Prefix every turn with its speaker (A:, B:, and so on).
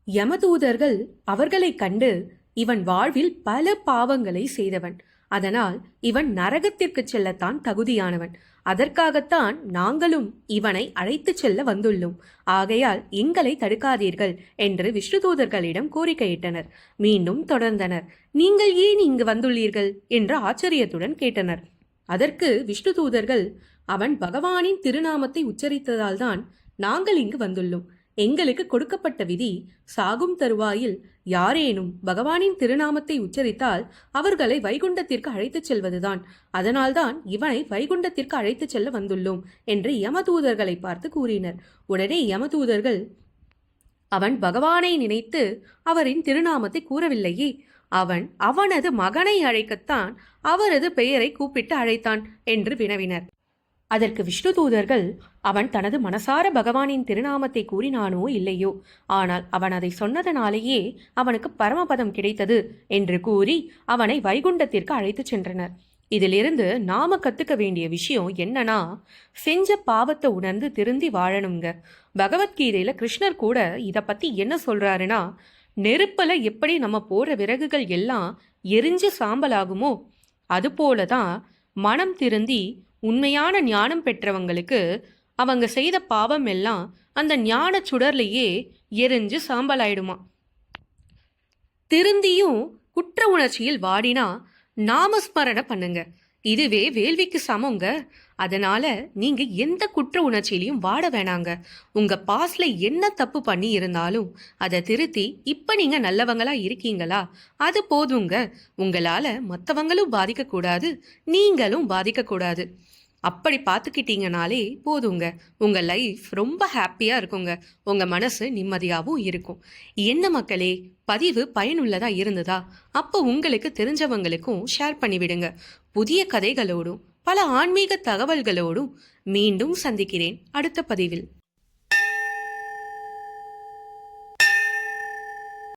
A: யமதூதர்கள் அவர்களைக் கண்டு, இவன் வாழ்வில் பல பாவங்களை செய்தவன், அதனால் இவன் நரகத்திற்கு செல்லத்தான் தகுதியானவன், அதற்காகத்தான் நாங்களும் இவனை அழைத்துச் செல்ல வந்துள்ளோம், ஆகையால் எங்களை தடுக்காதீர்கள் என்று விஷ்ணுதூதர்களிடம் கோரிக்கையிட்டனர். மீண்டும் தொடர்ந்தனர். நீங்கள் ஏன் இங்கு வந்துள்ளீர்கள் என்று ஆச்சரியத்துடன் கேட்டனர். அதற்கு விஷ்ணுதூதர்கள், அவன் பகவானின் திருநாமத்தை உச்சரித்ததால்தான் நாங்கள் இங்கு வந்துள்ளோம். எங்களுக்கு கொடுக்கப்பட்ட விதி, சாகும் தருவாயில் யாரேனும் பகவானின் திருநாமத்தை உச்சரித்தால் அவர்களை வைகுண்டத்திற்கு அழைத்துச் செல்வதுதான். அதனால்தான் இவனை வைகுண்டத்திற்கு அழைத்துச் செல்ல வந்துள்ளோம் என்று யமதூதர்களை பார்த்து கூறினர். உடனே யமதூதர்கள், அவன் பகவானை நினைத்து அவரின் திருநாமத்தை கூறவில்லையே, அவன் அவனது மகனை அழைக்கத்தான் அவரது பெயரை கூப்பிட்டு அழைத்தான் என்று வினவினர். அதற்கு விஷ்ணுதூதர்கள், அவன் தனது மனசார பகவானின் திருநாமத்தை கூறினானோ இல்லையோ, ஆனால் அவன் அதை சொன்னதனாலேயே அவனுக்கு பரமபதம் கிடைத்தது என்று கூறி அவனை வைகுண்டத்திற்கு அழைத்துச் சென்றனர். இதிலிருந்து நாம கத்துக்க வேண்டிய விஷயம் என்னன்னா, செஞ்ச பாவத்தை உணர்ந்து திருந்தி வாழணுங்க. பகவத்கீதையில கிருஷ்ணர் கூட இதை பத்தி என்ன சொல்றாருன்னா, நெருப்புல எப்படி நம்ம போற விறகுகள் எல்லாம் எரிஞ்சு சாம்பலாகுமோ, அதுபோலதான் மனம் திருந்தி உண்மையான ஞானம் பெற்றவங்களுக்கு அவங்க செய்த பாவம் எல்லாம் அந்த ஞான சுடர்லையே எரிஞ்சு சாம்பலாயிடுமா. திருந்தியும் குற்ற உணர்ச்சியில் வாடினா நாமஸ்மரண பண்ணுங்க, இதுவே வேள்விக்கு சமங்க. அதனால நீங்க எந்த குற்ற உணர்ச்சியிலையும் வாட வேணாங்க. உங்க பாஸ்ட்ல என்ன தப்பு பண்ணி இருந்தாலும் அதை திருத்தி இப்ப நீங்க நல்லவங்களா இருக்கீங்களா, அது போதுங்க. உங்களால மற்றவங்களும் பாதிக்க கூடாது, நீங்களும் பாதிக்க கூடாது. அப்படி பார்த்துக்கிட்டீங்கனாலே போதுங்க. உங்க லைஃப் ரொம்ப ஹாப்பியா இருக்குங்க. உங்க மனசு நிம்மதியாகவும் இருக்கும். என்ன மக்களே, பதிவு பயனுள்ளதா இருந்ததா? அப்போ உங்களுக்கு தெரிஞ்சவங்களுக்கும் ஷேர் பண்ணிவிடுங்க. புதிய கதைகளோடும் பல ஆன்மீக தகவல்களோடும் மீண்டும் சந்திக்கிறேன் அடுத்த பதிவில்.